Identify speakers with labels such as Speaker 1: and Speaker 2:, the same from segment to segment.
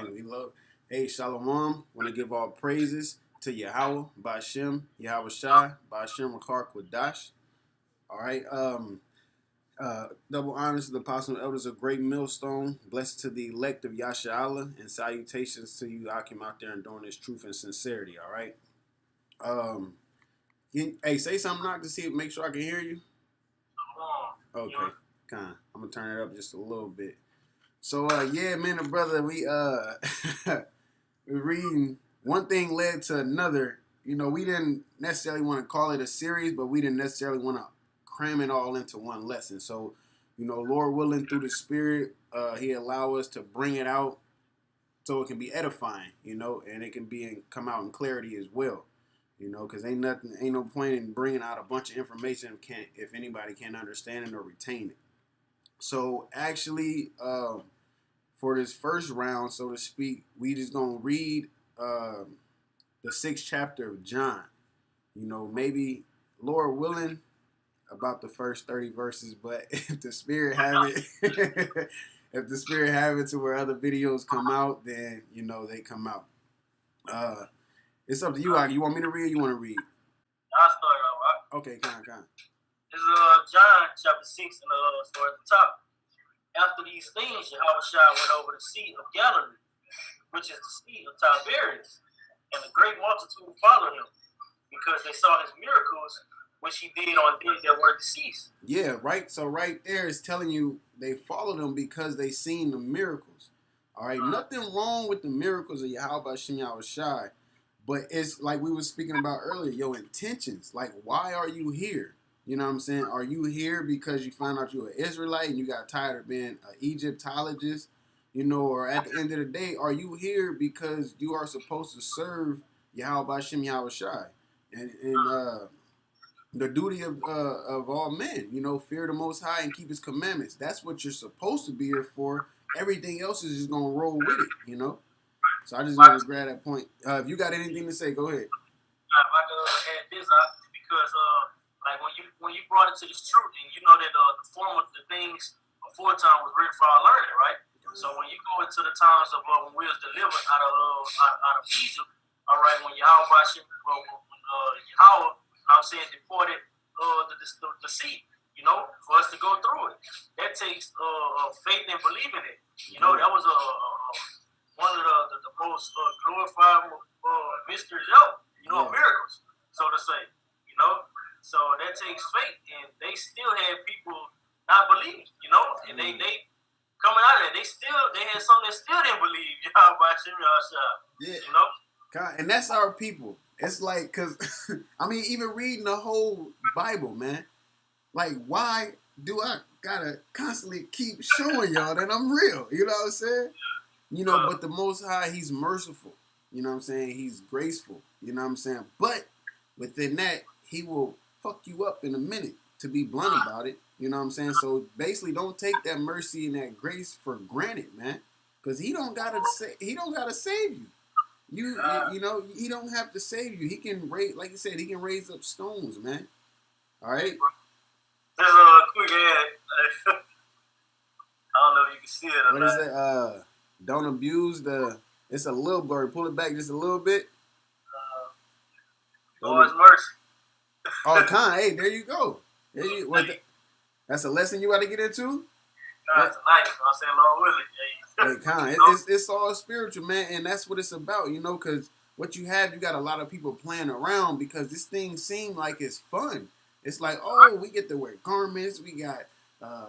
Speaker 1: right, we love. Hey, Shalom. Want to give all praises to Yahawah, bahasham, Yahawashi, bahasham, Rawchaa Qadash. All right. Double honors to the apostle and elders of Great Millstone. Blessed to the elect of Yasha, and salutations to you, Akim, out there and doing this truth and sincerity. All right. Hey, say something, knock to see, make sure I can hear you. Okay, kind. I'm gonna turn it up just a little bit. So yeah, man, and brother, we we're reading. One thing led to another. You know, we didn't necessarily want to call it a series, but we didn't necessarily want to cram it all into one lesson. So, you know, Lord willing, through the Spirit, He allow us to bring it out so it can be edifying. You know, and it can come out in clarity as well. You know, because ain't no point in bringing out a bunch of information if anybody can't understand it or retain it. So actually, for this first round, so to speak, we just gonna read the 6th chapter of John. You know, maybe Lord willing, about the first 30 verses, but if the Spirit have it, if the Spirit have it to where other videos come out, then you know they come out. It's up to you. You want me to read? Or you want to read?
Speaker 2: I'll start off. Right?
Speaker 1: Okay, kind.
Speaker 2: This is John chapter 6 and start at the top. After these things, Yahawashi went over the Sea of Galilee, which is the Sea of Tiberias, and a great multitude followed him, because they saw his miracles, which he did on them that were deceased.
Speaker 1: Yeah, right. So right there is telling you they followed him because they seen the miracles. All right, nothing wrong with the miracles of Yahawah Yahawashi. But it's like we were speaking about earlier, your intentions. Like, why are you here? You know what I'm saying? Are you here because you found out you're an Israelite and you got tired of being an Egyptologist? You know, or at the end of the day, are you here because you are supposed to serve Yahawah Yahawashi? And the duty of all men, you know, fear the Most High and keep His commandments. That's what you're supposed to be here for. Everything else is just going to roll with it, you know? So I just wanted to grab that point. If you got anything to say, go ahead.
Speaker 2: If I could add this up, because like when you brought it to this truth, and you know that the form of the things aforetime was written for our learning, right? So when you go into the times of when we was delivered out of Egypt, all right, when Yahawah, I'm saying deported the sea, you know, for us to go through it, that takes faith and believing it. You know, that was one of the most glorified mysteries ever, you know, miracles, so to say, you know. So that takes faith, and they still had people not believe, you know, and they coming out of there, they had some that still didn't believe, you know.
Speaker 1: God, and that's our people. It's like, cause I mean, even reading the whole Bible, man, like, why do I gotta constantly keep showing y'all that I'm real? You know what I'm saying? You know, but the Most High, He's merciful. You know what I'm saying? He's graceful. You know what I'm saying? But within that, He will fuck you up in a minute, to be blunt about it. You know what I'm saying? So basically, don't take that mercy and that grace for granted, man. Because He don't gotta save you. You know, He don't have to save you. He can raise, like you said, He can raise up stones, man. All right?
Speaker 2: There's a quick ad. I don't know if you can see it or
Speaker 1: not. What is it? Don't abuse the. It's a little blurry. Pull it back just a little bit.
Speaker 2: Lord's mercy.
Speaker 1: Oh, Con. Hey, there you go. That's a lesson you got to get into.
Speaker 2: Tonight, I'm saying Lord willing.
Speaker 1: Hey, Con. It's all spiritual, man, and that's what it's about, you know. Because what you have, you got a lot of people playing around because this thing seems like it's fun. It's like, oh, we get to wear garments. We got.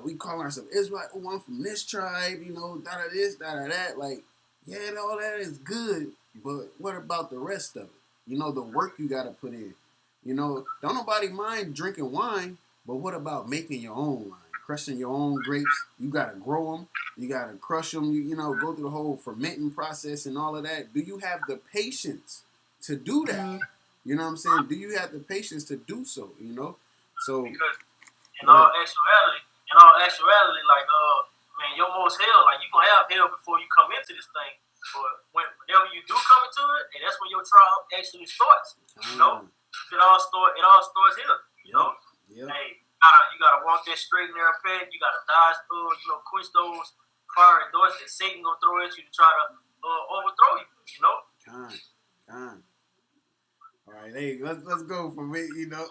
Speaker 1: We call ourselves Israel. Oh, I'm from this tribe, you know, da-da this, da-da that. Like, yeah, all that is good, but what about the rest of it? You know, the work you got to put in. You know, don't nobody mind drinking wine, but what about making your own wine? Crushing your own grapes. You got to grow them. You got to crush them. You know, go through the whole fermenting process and all of that. Do you have the patience to do that? You know what I'm saying? Do you have the patience to do so, you know? So,
Speaker 2: because in all actuality, like, man, your most hell, like, you gonna have hell before you come into this thing. But whenever you do come into it, and that's when your trial actually starts. You know, it all starts here. You know, hey, you gotta walk that straight and narrow path. You gotta dodge, quench those fiery darts that Satan gonna throw at you to try to You know?
Speaker 1: Con. All right, hey, let's go from it, you know.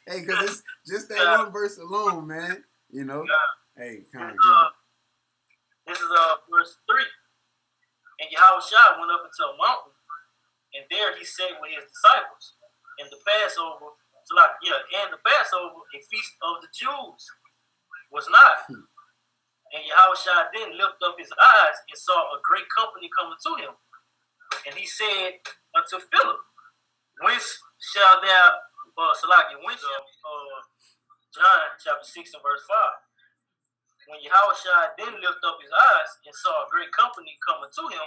Speaker 1: Hey, because it's just that one verse alone, man. You know. Hey, con.
Speaker 2: This is verse 3. And Yahawashi went up into a mountain, and there he sat with his disciples. And the Passover, a feast of the Jews, was not. And Yahawashi then lifted up his eyes and saw a great company coming to him. And he said unto Philip, whence shall thou, John chapter 6 and verse 5. When Yahawashi then lifted up his eyes and saw a great company coming to him,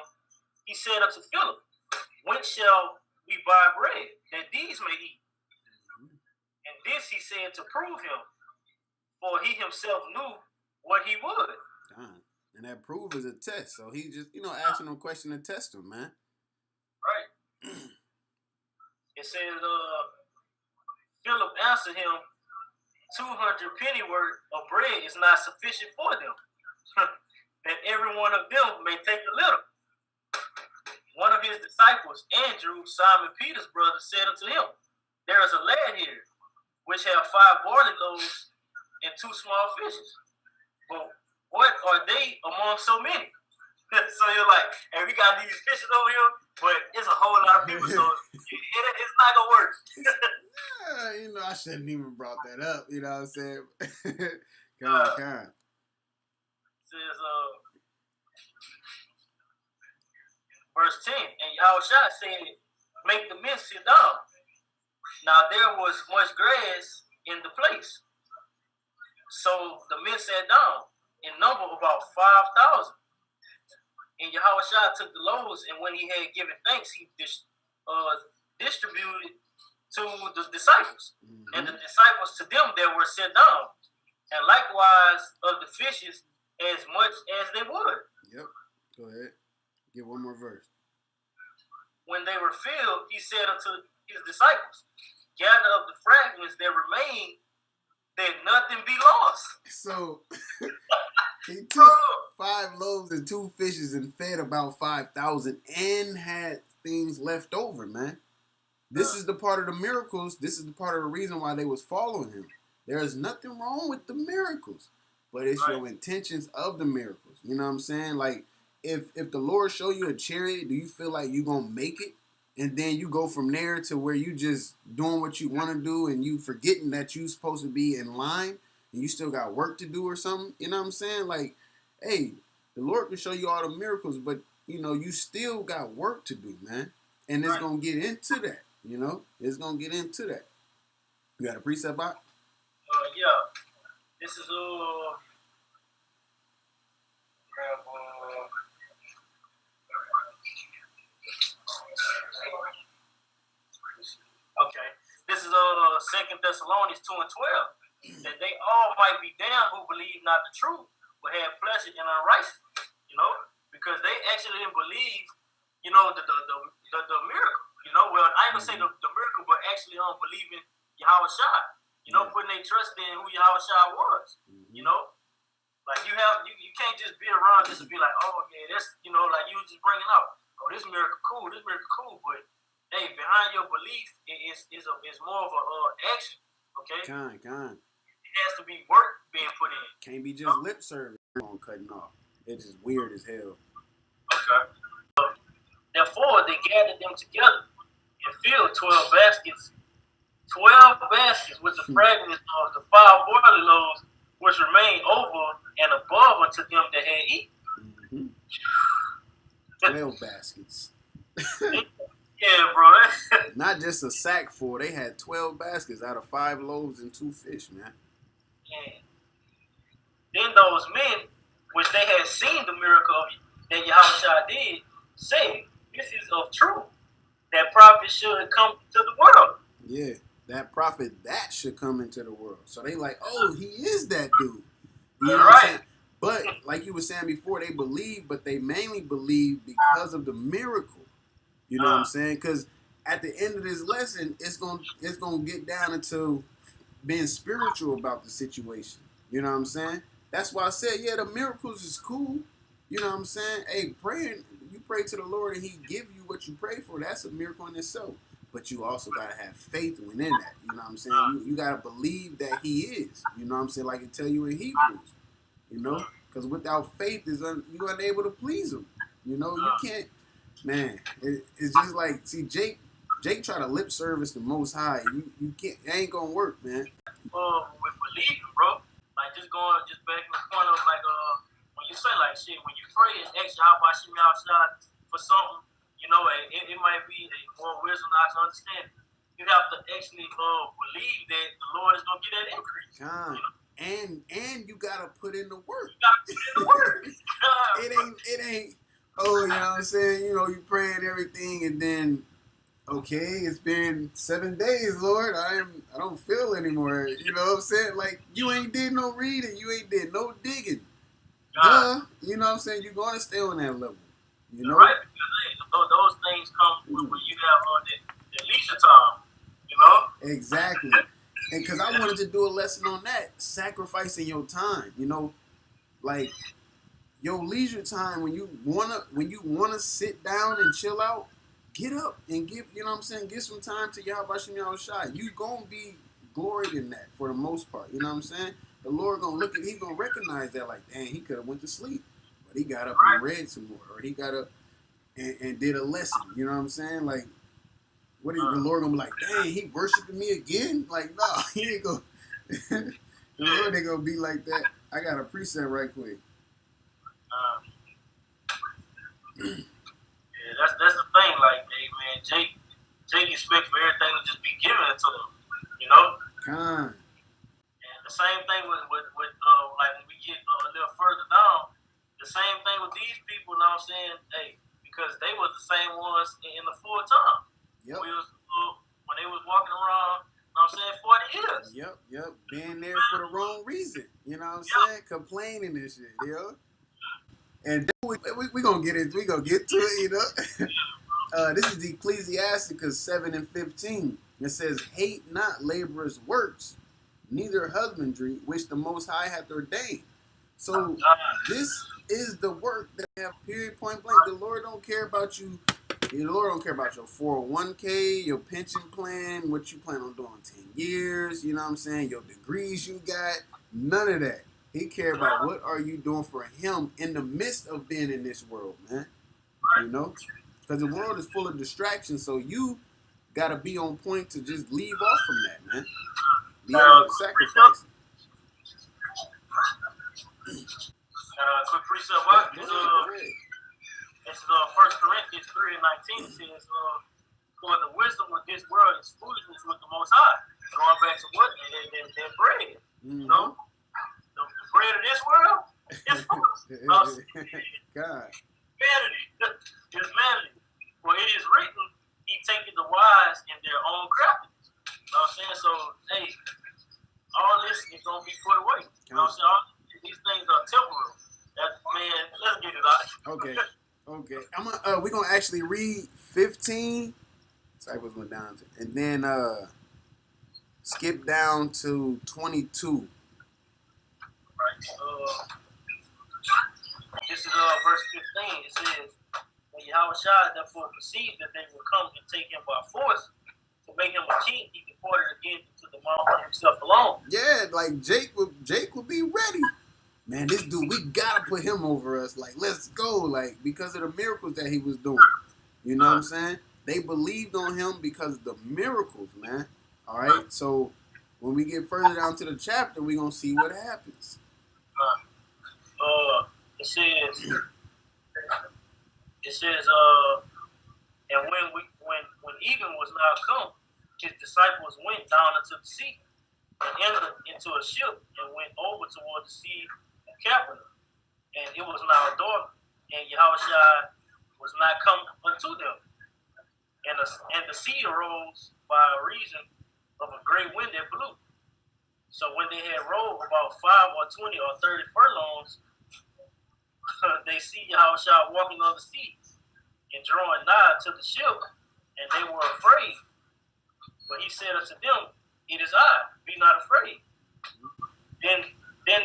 Speaker 2: he said unto Philip, whence shall we buy bread, that these may eat? And this he said to prove him, for he himself knew what he would.
Speaker 1: And that proof is a test. So he just, asking him a question to test him, man.
Speaker 2: Right. It says, Philip answered him, 200 pennyworth of bread is not sufficient for them, that every one of them may take a little. One of his disciples, Andrew, Simon Peter's brother, said unto him, there is a lad here, which have 5 barley loaves and 2 small fishes. But what are they among so many? So you're like, hey, we got these fishes over here, but it's a whole lot of people, so it's not going to work.
Speaker 1: I shouldn't even brought that up, you know what I'm saying? God.
Speaker 2: Says, verse 10, and Yahawashi said, make the men sit down. Now there was much grass in the place. So the men sat down, in number about 5,000. And Yahawashi took the loaves, and when he had given thanks, he distributed to the disciples. Mm-hmm. And the disciples to them that were set down. And likewise of the fishes, as much as they would.
Speaker 1: Yep. Go ahead. Give one more verse.
Speaker 2: When they were filled, he said unto his disciples, gather up the fragments that remain, that nothing be lost.
Speaker 1: So he took 5 loaves and 2 fishes and fed about 5,000 and had things left over, man. This is the part of the miracles. This is the part of the reason why they was following him. There is nothing wrong with the miracles, but it's your intentions of the miracles. You know what I'm saying? Like, if the Lord show you a chariot, do you feel like you gonna make it? And then you go from there to where you just doing what you want to do and you forgetting that you supposed to be in line and you still got work to do or something. You know what I'm saying? Like, hey, the Lord can show you all the miracles, but, you still got work to do, man. And it's going to get into that, It's going to get into that. You got a precept out?
Speaker 2: Yeah. This is, okay. This is 2 Thessalonians 2 and 12. That they all might be damned who believe not the truth, but have pleasure in unrighteousness. Because they actually didn't believe, the miracle. Well, I ain't gonna say the miracle, but actually believing Yahawashi. Putting their trust in who Yahawashi was. Like you can't just be around just to be like, oh yeah, that's like you was just bringing up, oh this miracle cool, but hey, behind your belief is more of a action. Okay.
Speaker 1: Kind.
Speaker 2: It has to be work being put in.
Speaker 1: Can't be just lip service on cutting off. It's just weird as hell.
Speaker 2: Okay. Therefore, they gathered them together and filled 12 baskets. 12 baskets with the fragments of the 5 barley loaves, which remained over and above unto them that had eaten.
Speaker 1: 12 baskets.
Speaker 2: Yeah, bro.
Speaker 1: Not just a sack full. They had 12 baskets out of 5 loaves and 2 fish, man.
Speaker 2: Yeah. Then those men, which they had seen the miracle that Yahawashi did, say, this is of truth, that prophet should come to the world.
Speaker 1: Yeah, that prophet that should come into the world. So they like, oh, he is that dude. You know what I'm saying? But like you were saying before, they believe, but they mainly believe because of the miracle. You know what I'm saying? Because at the end of this lesson, it's gonna get down into being spiritual about the situation. You know what I'm saying? That's why I said, yeah, the miracles is cool. You know what I'm saying? Hey, pray to the Lord and He give you what you pray for, that's a miracle in itself. But you also gotta have faith within that. You know what I'm saying? You gotta believe that He is. You know what I'm saying? Like it tell you in Hebrews. You know, because without faith, you're unable to please Him. You know, you can't. Man, it's just like Jake try to lip service the Most High. You can't. It ain't gonna work, man.
Speaker 2: With believing, bro. Like just back in the point of like when you say like shit, when you pray and ask Yahawashi for something, you know, it might be more wisdom not to understand. You have to actually believe that the Lord is gonna get that increase.
Speaker 1: You know? And you gotta put in the work.
Speaker 2: You gotta put in the work.
Speaker 1: it ain't. Oh, you know what I'm saying? You know, you pray and everything, and then okay, it's been 7 days, Lord. I don't feel anymore. You know what I'm saying? Like you ain't did no reading, you ain't did no digging. You know what I'm saying? You're gonna stay on that level. You know,
Speaker 2: right? Because those things come when you have the leisure time. You know,
Speaker 1: exactly. And because I wanted to do a lesson on that, sacrificing your time. You know, like your leisure time when you wanna sit down and chill out. Get up and give, you know what I'm saying, give some time to Yahawashi. You gonna be gloried in that for the most part. You know what I'm saying? The Lord gonna He's gonna recognize that like, dang, he could have went to sleep, but he got up and read some more, or he got up and did a lesson. You know what I'm saying? Like, what is the Lord gonna be like? Dang, he worshiping me again? Like, no, he ain't gonna. The Lord ain't gonna be like that. I got a precept right quick.
Speaker 2: Yeah, that's the thing. Like, hey man, Jake expects for everything to just be given to him. You know. And the same thing with like when we get a little further down, the same thing with these people. You know what I'm saying? Hey, because they was the same ones in the full time.
Speaker 1: Yep.
Speaker 2: When they was walking around. You know what I'm saying? 40 years.
Speaker 1: Yep. Being there for the wrong reason. You know what I'm saying? Complaining and shit. You know. And we gonna get it. We gonna get to it, you know. This is Ecclesiasticus 7:15. It says, "Hate not laborers' works, neither husbandry, which the Most High hath ordained." So this is the work that I have. Period. Point blank. The Lord don't care about you. The Lord don't care about your 401k, your pension plan, what you plan on doing in 10 years. You know what I'm saying? Your degrees you got. None of that. He cares about what are you doing for Him in the midst of being in this world, man. You know? Because the world is full of distractions, so you got to be on point to just leave off from that, man. Be able to sacrifice.
Speaker 2: Quick precept, what? This is 1 Corinthians 3:19. It says, for the wisdom of this world is foolishness with the Most High. Going back to what? That bread. You know? The bread of this world is foolishness.
Speaker 1: God.
Speaker 2: Vanity. It's vanity. For it is written, He taketh the wise in their own craftiness. You know what I'm saying? So, hey, all this is going to be put away. You know what I'm saying? These things are temporal. Man, let's get it out.
Speaker 1: Okay. We're gonna actually read 15. Cyphers went down to, and then skip down to 22.
Speaker 2: Right. This is verse 15. It says, "When Yahawashi therefore perceived that they would come and take him by force to make him a king, he departed again to the mountain himself alone."
Speaker 1: Yeah, like Jake would be ready. Man, this dude, we gotta put him over us. Like, let's go. Like, because of the miracles that he was doing. You know what I'm saying? They believed on him because of the miracles, man. All right? So, when we get further down to the chapter, we're going to see what happens.
Speaker 2: It says, and when even was now come, his disciples went down into the sea and entered into a ship and went over toward the sea of Capernaum. And it was now dark, and Yahawashi was not come unto them. And the sea arose by reason of a great wind that blew. So when they had rowed about 5 or 20 or 30 furlongs, they see Yahawashi walking on the sea and drawing nigh to the ship, and they were afraid. But he said unto them, "It is I, be not afraid." Then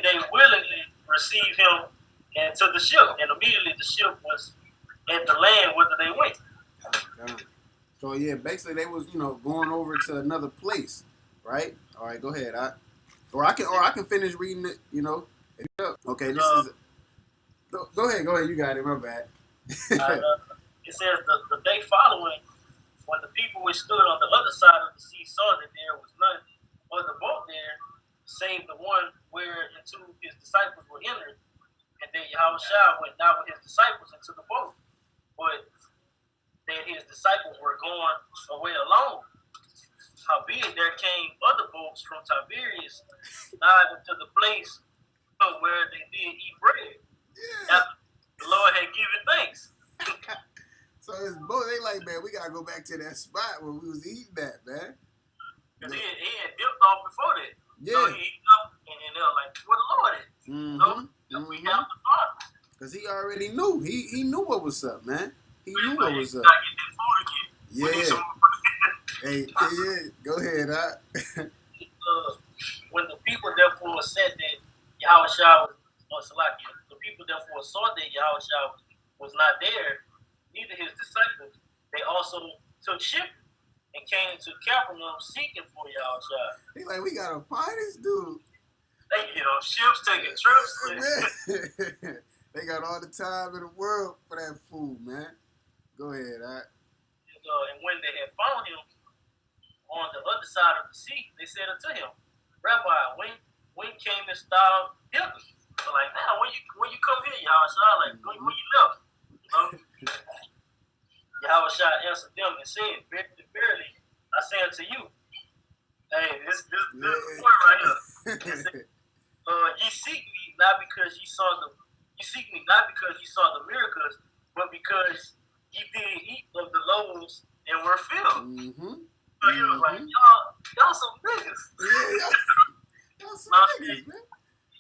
Speaker 2: they willingly received him into the ship, and immediately the ship was at the land whether they went.
Speaker 1: So yeah, basically they was going over to another place, right? All right, go ahead. I can finish reading it. Okay, this is. Go ahead. You got it. My bad.
Speaker 2: It says the day following, when the people which stood on the other side of the sea saw that there was none other boat there, save the one whereinto his disciples were entered, and then Yahawashi went down with his disciples into the boat, but that his disciples were going away alone. Howbeit there came other boats from Tiberias nigh unto the place where they did eat bread.
Speaker 1: Yeah.
Speaker 2: After the Lord had given thanks.
Speaker 1: So his boat, they like, man, we gotta go back to that spot where we was eating that, man.
Speaker 2: Because he had dipped off before that.
Speaker 1: Yeah.
Speaker 2: So he up and they were like, where the Lord is. We have the Father.
Speaker 1: Because he already knew. He knew what was up, man. He knew what was up.
Speaker 2: Gotta get that food again.
Speaker 1: Yeah. Hey, go ahead,
Speaker 2: when the people therefore said that Yahawashi the people therefore saw that Yahawashi was not there, neither his disciples, they also took ship and came to Capernaum seeking for Yahawashi.
Speaker 1: They like, we gotta find this dude.
Speaker 2: They get on ships, taking trips.
Speaker 1: They got all the time in the world for that food, man. Go ahead,
Speaker 2: And when they had found him on the other side of the sea, they said unto him, Rabbi, when camest thou hither? So like, now when you come here, Yahawashi, like when you left, Yahawashi answered them and said, Verily, I say unto you, hey, this is the point right here. Said, ye seek me not because ye seek me not because ye saw the miracles, but because ye did eat of the loaves and were filled. So he was like, y'all some niggas.
Speaker 1: Yeah, y'all some niggas, man.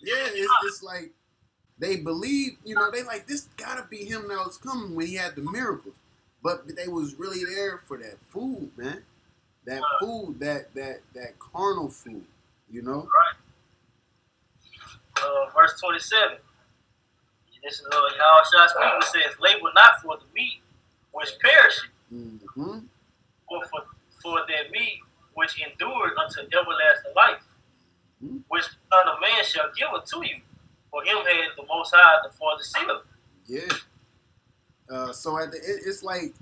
Speaker 1: Yeah, it's like they believe, they like, this gotta be him that was coming when he had the miracles. But they was really there for that food, man. That food, that carnal food,
Speaker 2: Right. Verse 27. This is Yahawashi speaking. It says, labor not for the meat which perisheth, but for that meat which endured unto everlasting life, which the Son of Man shall give unto you. For him had the Most High the Father sealed.
Speaker 1: Yeah. So it's like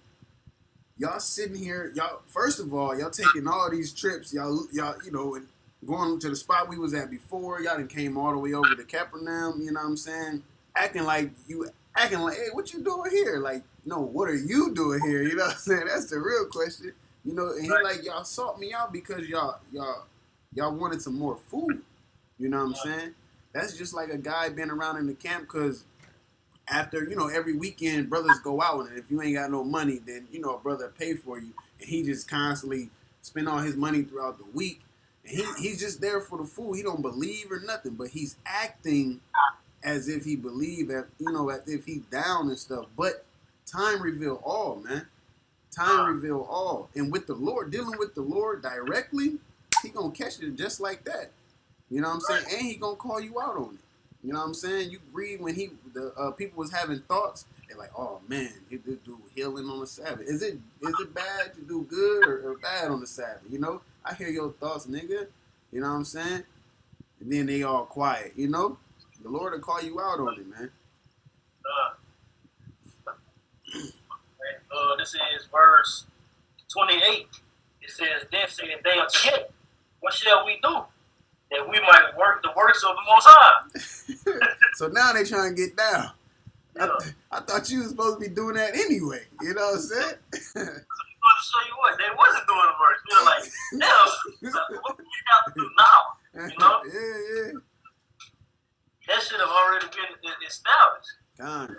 Speaker 1: y'all sitting here, y'all. First of all, y'all taking all these trips, y'all, and going to the spot we was at before. Y'all done came all the way over to Capernaum. You know what I'm saying? Acting like, hey, what you doing here? Like, no, what are you doing here? You know what I'm saying? That's the real question. And he like, y'all sought me out because y'all wanted some more food. You know what I'm saying? That's just like a guy being around in the camp because after, every weekend brothers go out, and if you ain't got no money, then, a brother pay for you, and he just constantly spend all his money throughout the week, and he's just there for the food. He don't believe or nothing, but he's acting as if he believe, as if he down and stuff. But time reveal all, man. Time reveal all. And with the Lord, dealing with the Lord directly, he gonna catch it just like that. You know what I'm saying? And he gonna call you out on it. You know what I'm saying? You read when the people was having thoughts, they're like, oh man, this dude healing on the Sabbath. Is it bad to do good or bad on the Sabbath? I hear your thoughts, nigga. You know what I'm saying? And then they all quiet, The Lord will call you out on it, man.
Speaker 2: This is verse 28. It says, then said they unto him, what shall we do, that we might work the works of the Most High?
Speaker 1: So now they trying to get down.
Speaker 2: Yeah.
Speaker 1: I thought you was supposed to be doing that anyway. You know what I'm saying?
Speaker 2: So I'm going to show you what, they wasn't doing the works. They're like, what do we have to do now?
Speaker 1: Yeah.
Speaker 2: That should have already been established.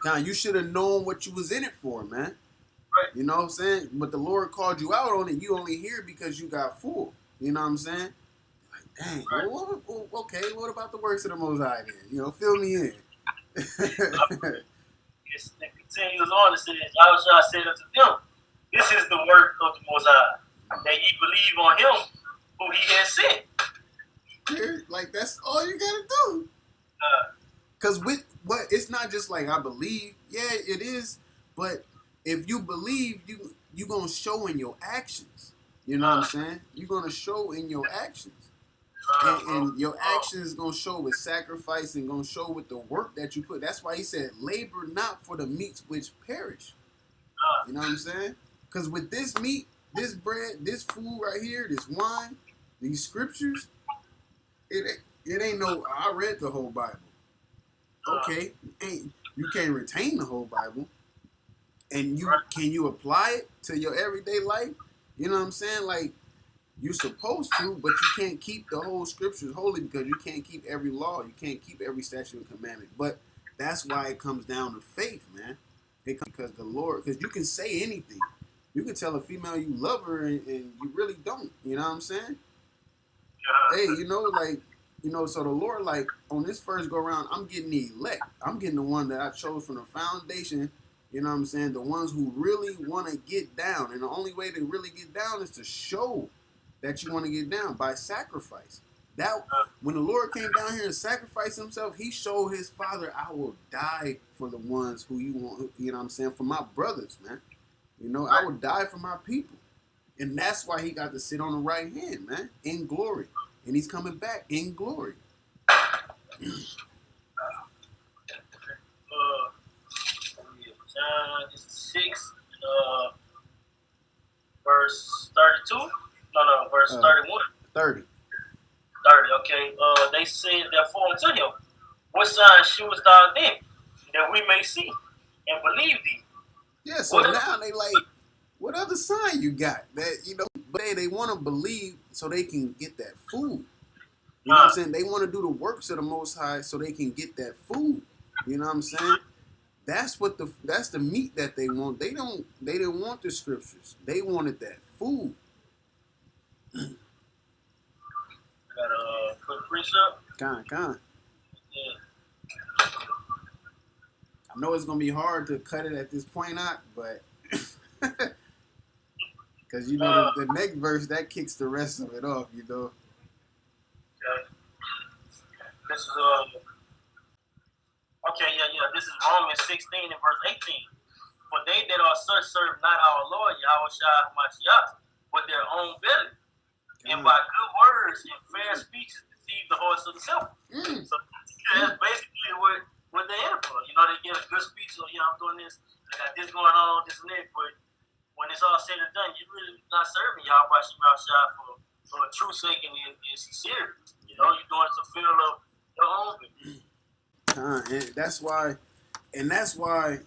Speaker 1: Con, you should have known what you was in it for, man.
Speaker 2: Right.
Speaker 1: You know what I'm saying? But the Lord called you out on it. You only here because you got full. You know what I'm saying? Like, dang.
Speaker 2: Right.
Speaker 1: Okay, what about the works of the Most High then? Fill me in.
Speaker 2: It continues on. It says, Yahawashi said unto them, this is the work of the Most High, that ye believe on him who he has sent.
Speaker 1: Yeah, like, that's all you gotta do. Because it's not just like I believe. Yeah, it is. But if you believe, you gonna show in your actions. You know what I'm saying? You're gonna show in your actions. And your actions is gonna show with sacrifice and gonna show with the work that you put. That's why he said, labor not for the meats which perish. You know what I'm saying? Because with this meat, this bread, this food right here, this wine, these scriptures, it ain't no. I read the whole Bible. Okay, you can't retain the whole Bible, and can you apply it to your everyday life? You know what I'm saying? Like, you're supposed to, but you can't keep the whole scriptures holy because you can't keep every law. You can't keep every statute and commandment. But that's why it comes down to faith, man. Because the Lord, because you can say anything. You can tell a female you love her and you really don't. You know what I'm saying? Hey, so the Lord, like, on this first go around, I'm getting the elect. I'm getting the one that I chose from the foundation. You know what I'm saying? The ones who really want to get down. And the only way to really get down is to show that you want to get down by sacrifice. That when the Lord came down here and sacrificed himself, he showed his Father, I will die for the ones who you want, you know what I'm saying, for my brothers, man. You know, I will die for my people. And that's why he got to sit on the right hand, man, in glory. And he's coming back in glory.
Speaker 2: John 6, verse 32? No, verse 31.
Speaker 1: 30.
Speaker 2: 30, okay. They said therefore unto him, what sign shewest thou then, that we may see and believe thee?
Speaker 1: Yeah, so now they like, what other sign you got? That, you know, but they want to believe so they can get that food. You know what I'm saying? They want to do the works of the Most High so they can get that food. You know what I'm saying? That's the meat that they want. They didn't want the scriptures. They wanted that food.
Speaker 2: Got a quick precept.
Speaker 1: Con.
Speaker 2: Yeah.
Speaker 1: I know it's gonna be hard to cut it at this point out, but because you know the next verse that kicks the rest of it off. You know.
Speaker 2: Okay. This is Okay, yeah. This is Romans 16 and verse 18. For they that are such serve not our Lord Yahawashi, but their own belly, and by good words and fair speeches deceive the hearts of the simple. So that's basically what they're in for. You know, they get a good speech, so I'm doing this, I got this going on, this and that, but when it's all said and done, you're really not serving Yahawashi for a true sake and sincere. You know, you're doing it to fill up your own people.
Speaker 1: And that's why,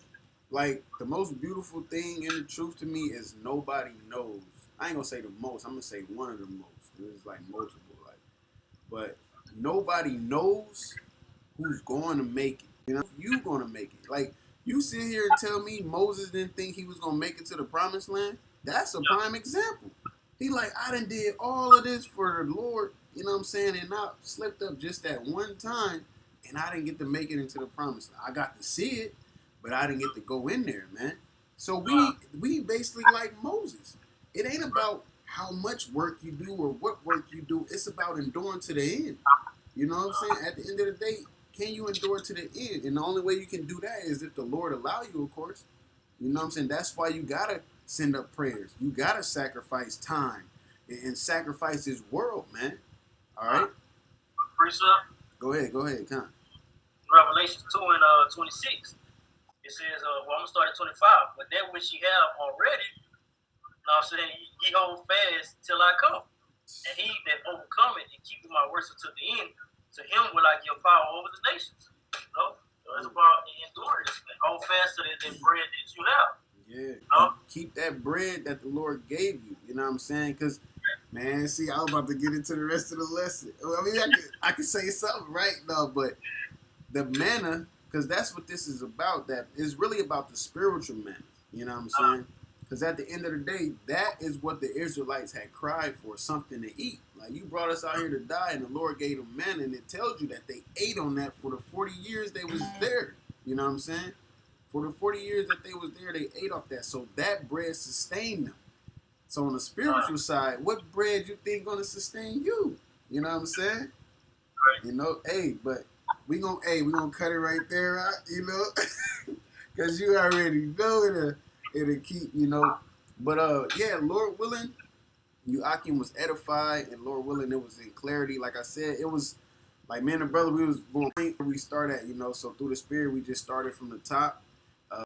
Speaker 1: like, the most beautiful thing in the truth to me is nobody knows. I ain't gonna say the most. I'm gonna say one of the most. There's like multiple, like, but nobody knows who's going to make it. You know, you gonna make it. Like, you sit here and tell me Moses didn't think he was gonna make it to the promised land. That's a prime example. He like, I done did all of this for the Lord. You know what I'm saying? And I slipped up just that one time. And I didn't get to make it into the promised land. I got to see it, but I didn't get to go in there, man. So we basically like Moses. It ain't about how much work you do or what work you do. It's about enduring to the end. You know what I'm saying? At the end of the day, can you endure to the end? And the only way you can do that is if the Lord allow you, of course. You know what I'm saying? That's why you got to send up prayers. You got to sacrifice time and sacrifice this world, man. All right?
Speaker 2: Precept.
Speaker 1: Go ahead, come.
Speaker 2: Revelation 2 and 26. It says, I'm going to start at 25. But that which ye have already, now I'm saying, ye hold fast till I come. And he that overcometh and keepeth my words unto the end, to him will I give power over the nations. You know? So it's about endurance. Hold fast to that bread that you have.
Speaker 1: Yeah.
Speaker 2: You know?
Speaker 1: Keep that bread that the Lord gave you. You know what I'm saying? Because, man, see, I was about to get into the rest of the lesson. I mean, I could say something right now, but the manna, because that's what this is about. That is really about the spiritual manna. You know what I'm saying? Because at the end of the day, that is what the Israelites had cried for, something to eat. Like, you brought us out here to die, and the Lord gave them manna, and it tells you that they ate on that for the 40 years they was there. You know what I'm saying? For the 40 years that they was there, they ate off that. So that bread sustained them. So on the spiritual side, what bread you think gonna sustain you? You know what I'm saying? You know, but we gonna cut it right there, right? You know, because you already know it'll keep, you know. But yeah, Lord willing, Akim was edified, and Lord willing, it was in clarity. Like I said, it was like me and the brother, we was going where we start at, you know. So through the Spirit, we just started from the top,